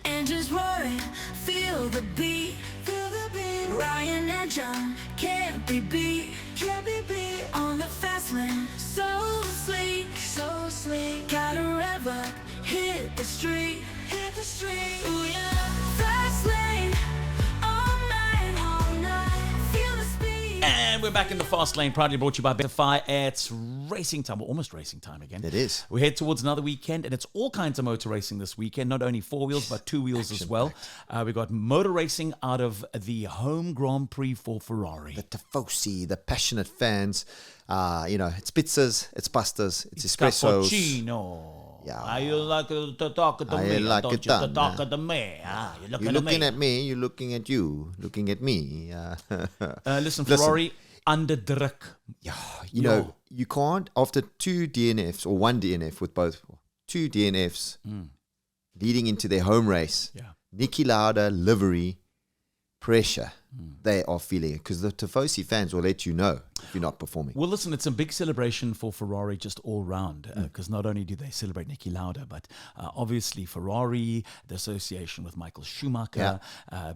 Engines roaring, feel the beat. Ryan and John can't be beat. On the Fastlane, so sleek. Gotta rev up, hit the street. Ooh yeah, Fastlane, all night, feel the speed. And we're back in the fast lane, proudly brought to you by Betafy. It's racing time, or almost racing time again. It is. We head towards another weekend, and it's all kinds of motor racing this weekend, not only four wheels, but two wheels as well. We've got motor racing out of the home Grand Prix for Ferrari. The tifosi, the passionate fans. It's pizzas, it's pastas, it's espressos. Cappuccino. Yeah. Are you like to talk to me? like Don't it you to done. talk to me? You're looking at me, you're looking at you, looking at me. Listen, Ferrari, under druk. Yeah, you can't, after two DNFs, or one DNF with both, two DNFs leading into their home race, Niki Lauda livery, pressure, they are feeling it, because the Tifosi fans will let you know if you're not performing. Well, listen, it's a big celebration for Ferrari just all round, because not only do they celebrate Niki Lauda, but obviously Ferrari, the association with Michael Schumacher,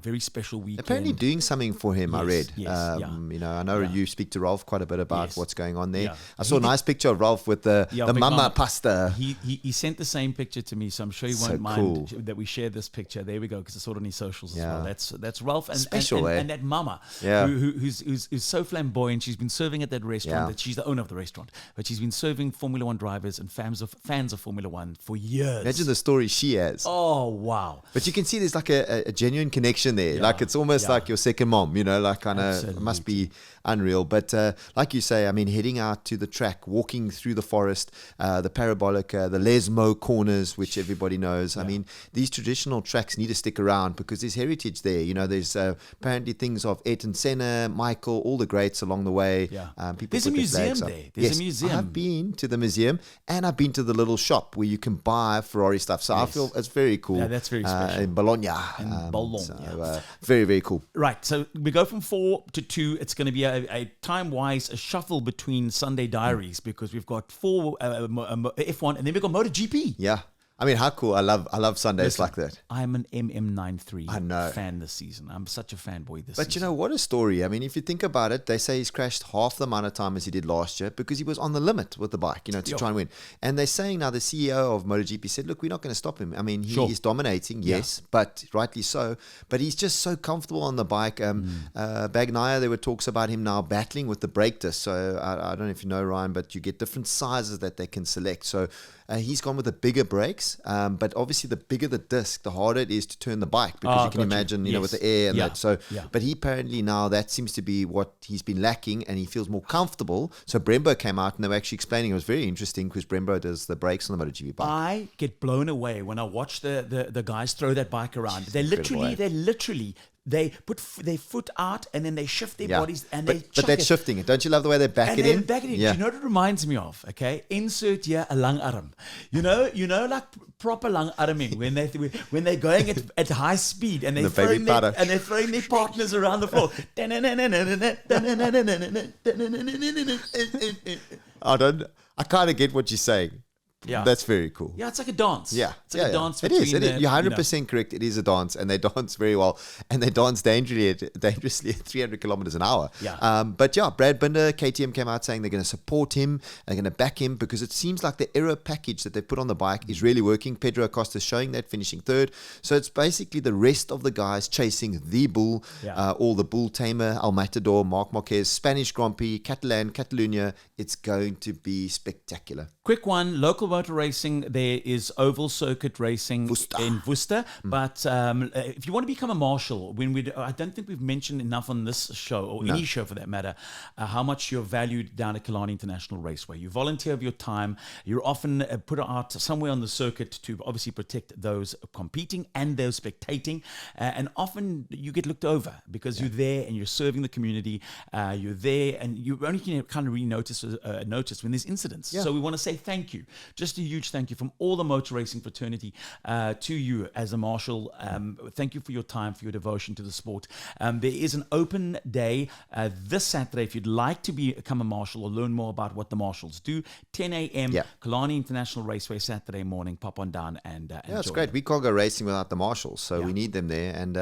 very special weekend. Apparently doing something for him, I read. Yes, I know you speak to Ralph quite a bit about what's going on there. Yeah. I saw a nice picture of Ralph with the mama pasta. He sent the same picture to me, so I'm sure he won't mind that we share this picture. There we go, because I saw it on his socials as well. That's Ralph and special, and that mama, who's so flamboyant. She's been serving at that restaurant. That she's the owner of the restaurant, but she's been serving Formula One drivers and fans of Formula One for years. Imagine the story she has. Oh wow! But you can see there's like a genuine connection there. Like it's almost like your second mom. Like it must be unreal. But like you say, I mean, heading out to the track, walking through the forest, the Parabolica, the Lesmo corners, which everybody knows. I mean, these traditional tracks need to stick around because there's heritage there. There's apparently things of Ayrton Senna, Michael, all the greats along the way. There's a museum there. There's a museum. I've been to the museum and I've been to the little shop where you can buy Ferrari stuff. So I feel it's very cool. Yeah, that's very special. In Bologna. So, very, very cool. Right. So we go from 4 to 2. It's going to be a time-wise a shuffle between Sunday diaries because we've got 4 F1 and then we've got MotoGP. Yeah. I mean, how cool. I love Sundays like that. I'm an MM93 fan this season. I'm such a fanboy this season. But you know, what a story. I mean, if you think about it, they say he's crashed half the amount of time as he did last year because he was on the limit with the bike, to try and win. And they're saying now the CEO of MotoGP said, look, we're not going to stop him. I mean, he is dominating, yes, but rightly so. But he's just so comfortable on the bike. Bagnaia, there were talks about him now battling with the brake disc. So I don't know if you know, Ryan, but you get different sizes that they can select. So he's gone with the bigger brakes, but obviously the bigger the disc, the harder it is to turn the bike because you can imagine, with the air and that. So, but he apparently now that seems to be what he's been lacking, and he feels more comfortable. So Brembo came out and they were actually explaining. It was very interesting because Brembo does the brakes on the MotoGP bike. I get blown away when I watch the guys throw that bike around. They literally. They put their foot out and then they shift their bodies and but they're shifting it. Don't you love the way they back it in? Do you know what it reminds me of? Okay, insert here a lang arm. You know, like proper lang arming when they're going at high speed and they're throwing their partners around the floor. I kind of get what you're saying. Yeah, that's very cool. Yeah, it's like a dance. Yeah, it's like a dance. It is. You're 100% correct. It is a dance, and they dance very well, and they dance dangerously at 300 kilometers an hour. Yeah. But Brad Binder, KTM came out saying they're going to support him, they're going to back him because it seems like the aero package that they put on the bike is really working. Pedro Acosta showing that, finishing third. So it's basically the rest of the guys chasing the bull, all the bull tamer, El Matador, Marc Marquez, Spanish Grand Prix, Catalunya. It's going to be spectacular. Quick one, local motor racing, there is oval circuit racing in Worcester. But if you want to become a marshal, I don't think we've mentioned enough on this show, or any show for that matter, how much you're valued down at Killarney International Raceway. You volunteer of your time. You're often put out somewhere on the circuit to obviously protect those competing and those spectating. And often you get looked over because you're there and you're serving the community. You're there and you only can kind of really notice when there's incidents. So we want to say thank you just a huge thank you from all the motor racing fraternity to you as a marshal. Thank you for your time, for your devotion to the sport. There is an open day this Saturday if you'd like to become a marshal or learn more about what the marshals do. 10 a.m. Killarney International Raceway Saturday morning. Pop on down and it's great. We can't go racing without the marshals, so we need them there. And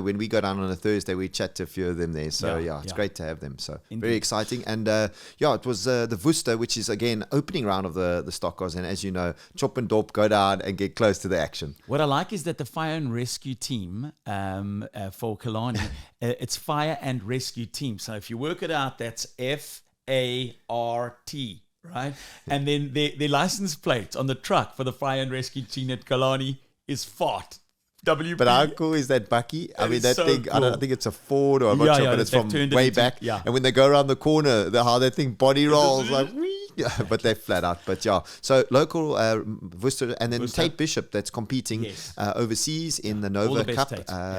when we go down on a Thursday, we chat to a few of them there. So it's great to have them. So very exciting. And it was the Worcester, which is again opening round of the stock cars. And as you know, chop and dop, go down and get close to the action. What I like is that the fire and rescue team for Killarney, it's fire and rescue team. So if you work it out, that's FART. Right? And then their license plate on the truck for the fire and rescue team at Killarney is FART. WP. But how cool is that Bucky? I mean, that so thing, cool. I think it's a Ford or I'm not sure, but it's from way back. And when they go around the corner, how that thing body rolls, like, but they're flat out. But so local Worcester, and then Tate Bishop that's competing overseas in the Nova Cup.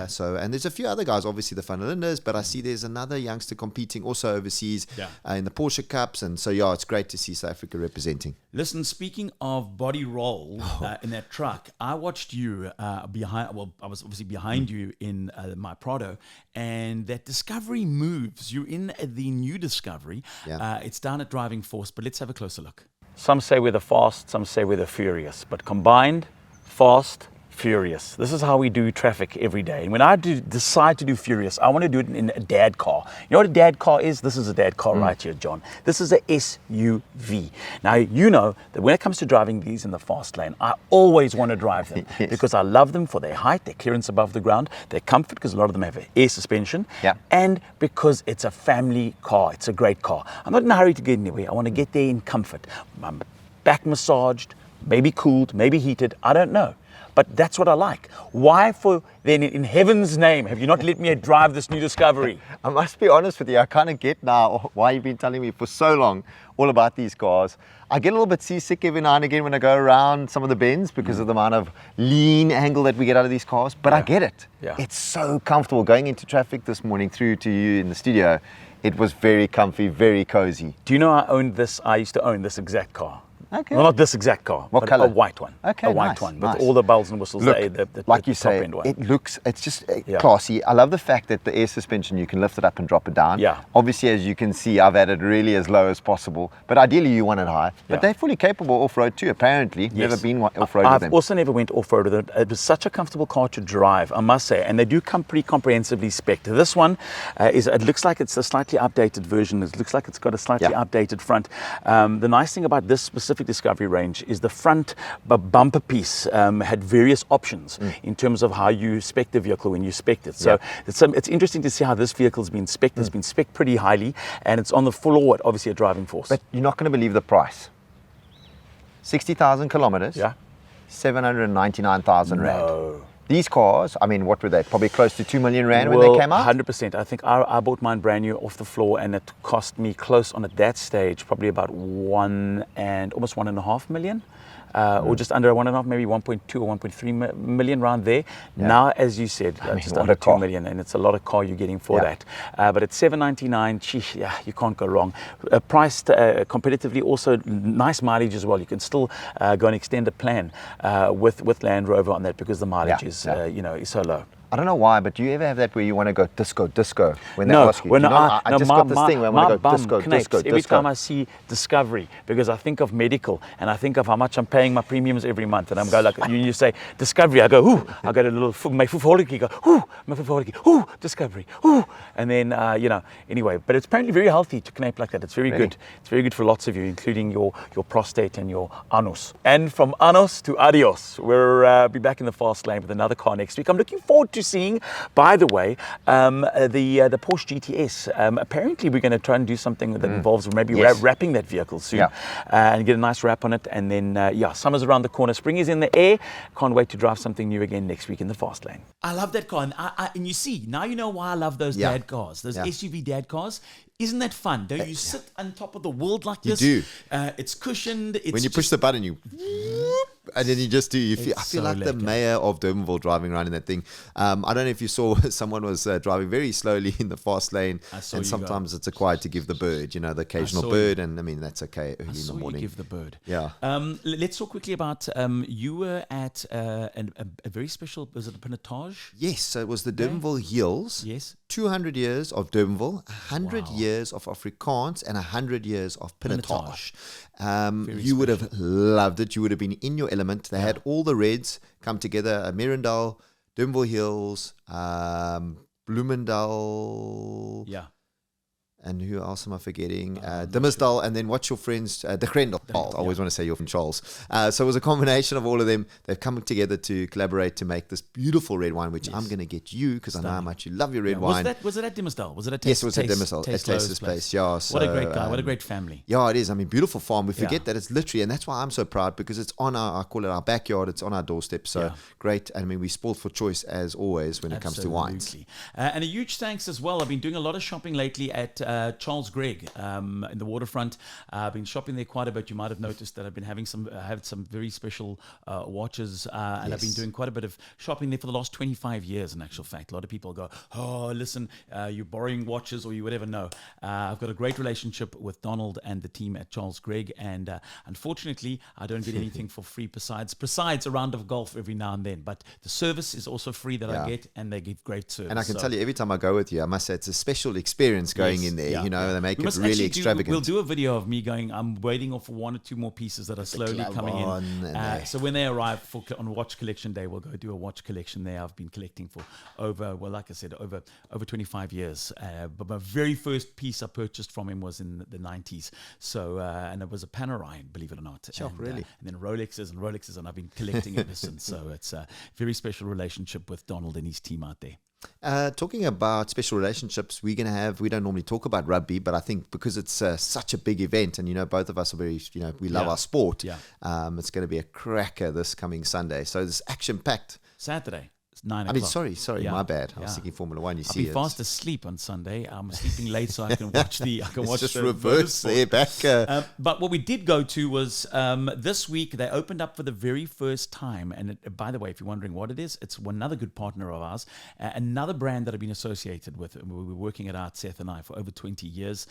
So, and there's a few other guys, obviously the Van Linders, but I see there's another youngster competing also overseas in the Porsche Cups. And so, it's great to see South Africa representing. Listen, speaking of body roll in that truck, I watched you behind. Well, I was obviously behind you in my Prado, and that Discovery moves. You're in the new Discovery. It's down at Driving Force, but let's have a closer look. Some say we're the fast, some say we're the furious, but combined, fast, furious. This is how we do traffic every day. And when I decide to do furious, I want to do it in a dad car. You know what a dad car is? This is a dad car right here, John. This is a SUV. Now, you know that when it comes to driving these in the fast lane, I always want to drive them because I love them for their height, their clearance above the ground, their comfort, because a lot of them have air suspension, and because it's a family car. It's a great car. I'm not in a hurry to get anywhere. I want to get there in comfort. I'm back massaged, maybe cooled, maybe heated, I don't know. But that's what I like. Why then in heaven's name have you not let me drive this new Discovery? I must be honest with you, I kind of get now why you've been telling me for so long all about these cars. I get a little bit seasick every now and again when I go around some of the bends because of the amount of lean angle that we get out of these cars, but I get it. It's so comfortable. Going into traffic this morning through to you in the studio, it was very comfy, very cozy. Do you know I used to own this exact car? Okay. Well, not this exact car, what but color? a white one. Okay, a white one with all the bells and whistles. Look, like you top say, end one. it's just classy. I love the fact that the air suspension, you can lift it up and drop it down. Obviously, as you can see, I've had it really as low as possible, but ideally you want it high. But they're fully capable off-road too, apparently. Never been off-road with them. I've also never went off-road with it. It was such a comfortable car to drive, I must say, and they do come pretty comprehensively spec'd. This one it looks like it's a slightly updated version. It looks like it's got a slightly updated front. The nice thing about this specific Discovery range is the front bumper piece had various options in terms of how you spec the vehicle when you spec it. So it's interesting to see how this vehicle's been spec'd. It's been spec'd pretty highly, and it's on the floor at obviously a Driving Force. But you're not going to believe the price. 60,000 kilometers. 799,000 rand. These cars, I mean, what were they? Probably close to 2 million rand when they came out? 100%. I think I bought mine brand new off the floor, and it cost me close on at that stage, probably about almost 1.5 million. Or just under 1.5, maybe 1.2 or 1.3 million around there. Now, as you said, just under 2 million, and it's a lot of car you're getting for that. But at 799, you can't go wrong. Priced competitively, also nice mileage as well. You can still go and extend a plan with Land Rover on that because the mileage is so low. I don't know why, but do you ever have that where you want to go disco when they ask you? I just got this thing where I want to go disco. Every time I see Discovery, because I think of medical and I think of how much I'm paying my premiums every month, and I'm going like, you say Discovery, I go, ooh, I got a little, my fufoliki go, ooh, my fufoliki, ooh, Discovery, ooh, and then, anyway, but it's apparently very healthy to connect like that. It's very good. It's very good for lots of you, including your prostate and your anus. And from anus to adios, we'll be back in the fast lane with another car next week. I'm looking forward to seeing, by the way, the Porsche GTS. Apparently, we're going to try and do something that involves maybe wrapping that vehicle soon and get a nice wrap on it. And then, summer's around the corner. Spring is in the air. Can't wait to drive something new again next week in the fast lane. I love that car. And you see, now you know why I love those dad cars, those SUV dad cars. Isn't that fun? Don't you sit on top of the world like You this? do. It's cushioned. It's When you push the button, and then you just do. I feel so like the lekker. mayor of Durbanville driving around in that thing. I don't know if you saw someone was driving very slowly in the fast lane, saw and you sometimes it's required to give the bird, the occasional saw bird, and I mean that's okay early in saw the you morning. give the bird. Yeah. Let's talk quickly about you were at a very special. Was it a pinotage? Yes, so it was the Durbanville Hills. Yes. 200 years of Durbanville, 100 years of Afrikaans, and 100 years of Pinotage. You would have loved it. You would have been in your element. They had all the reds come together, Merendal, Durbanville Hills, Bloemendal, Yeah. and who else am I forgetting? Dimmersdal, and then what's your friends? De Grendel. I always want to say you're from Charles. So it was a combination of all of them. They've come together to collaborate to make this beautiful red wine, which I'm going to get you because I know how much you love your red wine. Was it at Dimmersdal? Was it at Yes, it was at Dimmersdal, at Taster's place. Yeah, What a great so, guy. What a great family. Yeah, it is. I mean, beautiful farm. We Yeah. forget that it's literally, and that's why I'm so proud because it's on I call it our backyard. It's on our doorstep. So Yeah. great. I mean, we spoiled for choice as always when it comes to wines. Absolutely. And a huge thanks as well. I've been doing a lot of shopping lately at Charles Gregg in the waterfront. I've been shopping there quite a bit. You might have noticed that I've been having had some very special watches, and I've been doing quite a bit of shopping there for the last 25 years. In actual fact, a lot of people go, "Oh, listen, you're borrowing watches or you whatever." No, I've got a great relationship with Donald and the team at Charles Gregg, and unfortunately, I don't get anything for free besides a round of golf every now and then. But the service is also free that I get, and they give great service. And I can tell you, every time I go with you, I must say it's a special experience going in there. They make it really extravagant. We'll do a video of me going, I'm waiting for one or two more pieces that are slowly coming in. So when they arrive on watch collection day, we'll go do a watch collection there. I've been collecting for like I said, over 25 years. But my very first piece I purchased from him was in the 90s. So, and it was a Panerai, believe it or not. Sure, really? And then Rolexes, and I've been collecting ever since. So it's a very special relationship with Donald and his team out there. Talking about special relationships, we don't normally talk about rugby, but I think because it's such a big event and, both of us are very, we love our sport. Yeah. It's going to be a cracker this coming Sunday. So this action-packed. Saturday. It's 9 I mean, o'clock. sorry, my bad. I was thinking Formula One. You I'll see, be fast asleep on Sunday. I'm sleeping late so I can watch just reverse there back. But what we did go to was this week they opened up for the very first time. And by the way, if you're wondering what it is, it's another good partner of ours, another brand that I've been associated with. We were working at Art, Seth and I, for over 20 years.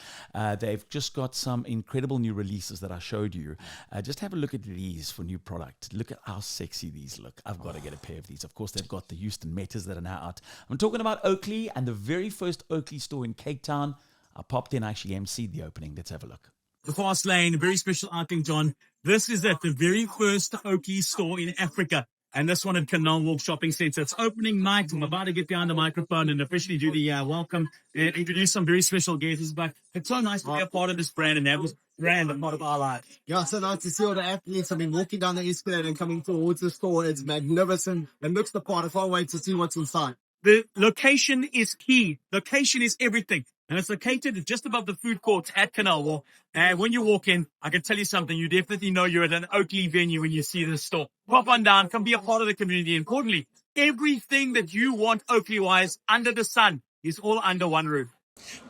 They've just got some incredible new releases that I showed you. Just have a look at these for new product. Look at how sexy these look. I've got to get a pair of these. Of course, they've got the Houston Metas that are now out. I'm talking about Oakley and the very first Oakley store in Cape Town. I popped in, actually emceed the opening. Let's have a look. The Fastlane, a very special outing, John. This is at the very first Oakley store in Africa. And this one at Canal Walk Shopping Centre. It's opening night. I'm about to get behind the microphone and officially do the welcome and introduce some very special guests. But it's so nice to be a part of this brand and have this brand a part of our life. Yeah, so nice to see all the athletes. I mean, walking down the Eastland and coming towards the store. It's magnificent. It looks the part. I can't wait to see what's inside. The location is key. Location is everything. And it's located just above the food court at Canal Walk. And when you walk in, I can tell you something. You definitely know you're at an Oakley venue when you see this store. Pop on down, come be a part of the community. Importantly, everything that you want Oakley-wise under the sun is all under one roof.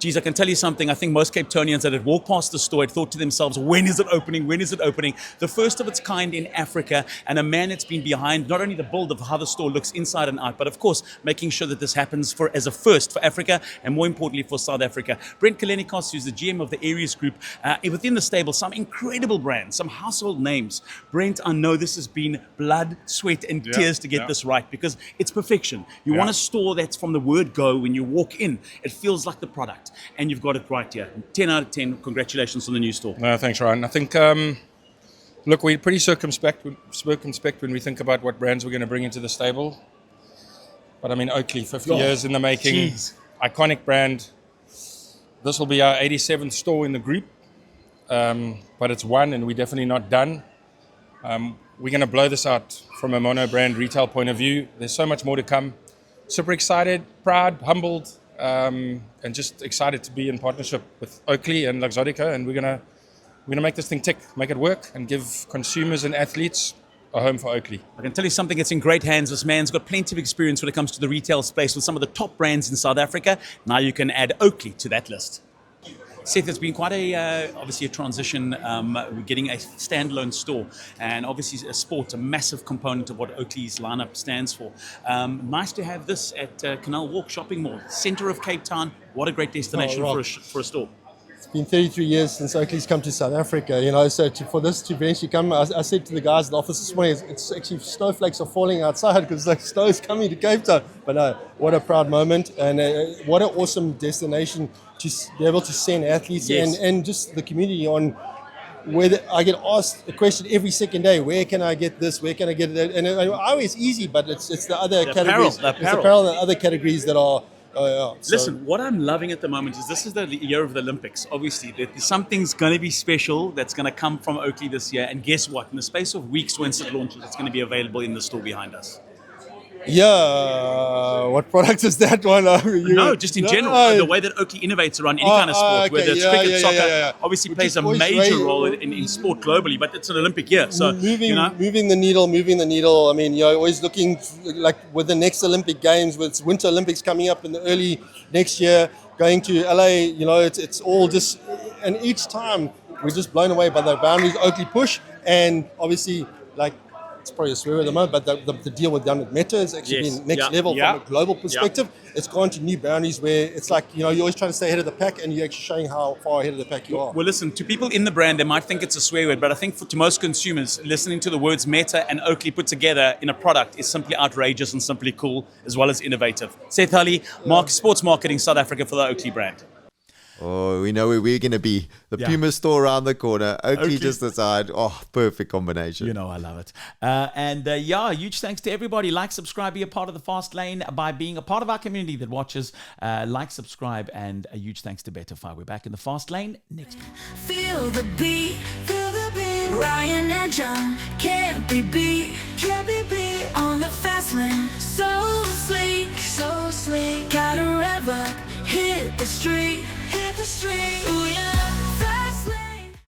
Geez, I can tell you something. I think most Cape Townians that had walked past the store had thought to themselves, when is it opening? When is it opening? The first of its kind in Africa, and a man that's been behind not only the build of how the store looks inside and out, but of course, making sure that this happens as a first for Africa, and more importantly for South Africa. Brent Kalenikos, who's the GM of the Aries Group, within the stable, some incredible brands, some household names. Brent, I know this has been blood, sweat, and tears to get this right, because it's perfection. You want a store that's from the word go, when you walk in, it feels like the product, and you've got it right here. 10 out of 10. Congratulations on the new store. No, thanks, Ryan. I think, look, we're pretty circumspect when we think about what brands we're going to bring into the stable. But I mean, Oakley, 50 years in the making, iconic brand. This will be our 87th store in the group, but it's one, and we're definitely not done. We're going to blow this out from a mono brand retail point of view. There's so much more to come. Super excited, proud, humbled, and just excited to be in partnership with Oakley and Luxottica, and we're gonna make this thing tick, make it work, and give consumers and athletes a home for Oakley. I can tell you something, it's in great hands. This man's got plenty of experience when it comes to the retail space with some of the top brands in South Africa. Now you can add Oakley to that list. Seth, it's been quite obviously a transition, getting a standalone store, and obviously a sport, a massive component of what Oakley's lineup stands for. Nice to have this at Canal Walk Shopping Mall, centre of Cape Town. What a great destination for a store. It's been 33 years since Oakley's come to South Africa, so for this to eventually come, I said to the guys in the office this morning, it's actually snowflakes are falling outside because like snow is coming to Cape Town. But no, what a proud moment, and what an awesome destination to be able to send athletes and just the community on. Where I get asked a question every second day, where can I get this, where can I get it? And I always easy, but it's the other categories, the it's apparel and other categories that are. Listen, what I'm loving at the moment is this is the year of the Olympics. Obviously, something's going to be special that's going to come from Oakley this year. And guess what? In the space of weeks, once it launches, it's going to be available in the store behind us. Yeah, what product is that one? No, just in general, the way that Oakley innovates around any kind of sport, whether it's cricket, soccer, obviously plays a major role in sport globally, but it's an Olympic year. So, moving the needle. I mean, you're always looking like with the next Olympic Games, with Winter Olympics coming up in the early next year, going to LA, it's all just, and each time we're just blown away by the boundaries Oakley push, and obviously, like, it's probably a swear at the moment, but the deal we've done with Meta has actually been next level from a global perspective. It's gone to new boundaries where it's like, you're always trying to stay ahead of the pack, and you're actually showing how far ahead of the pack you are. Well, listen, to people in the brand, they might think it's a swear word, but I think to most consumers, listening to the words Meta and Oakley put together in a product is simply outrageous and simply cool, as well as innovative. Seth Hully, Sports Marketing South Africa for the Oakley brand. Oh, we know where we're going to be. The Puma store around the corner. Oakley just aside. Oh, perfect combination. I love it. Huge thanks to everybody. Like, subscribe, be a part of the Fastlane by being a part of our community that watches. Like, subscribe, and a huge thanks to Betafy. We're back in the Fastlane next week. Feel the beat, Ryan and John can't be beat, on the Fastlane. So sleek, gotta ever hit the street.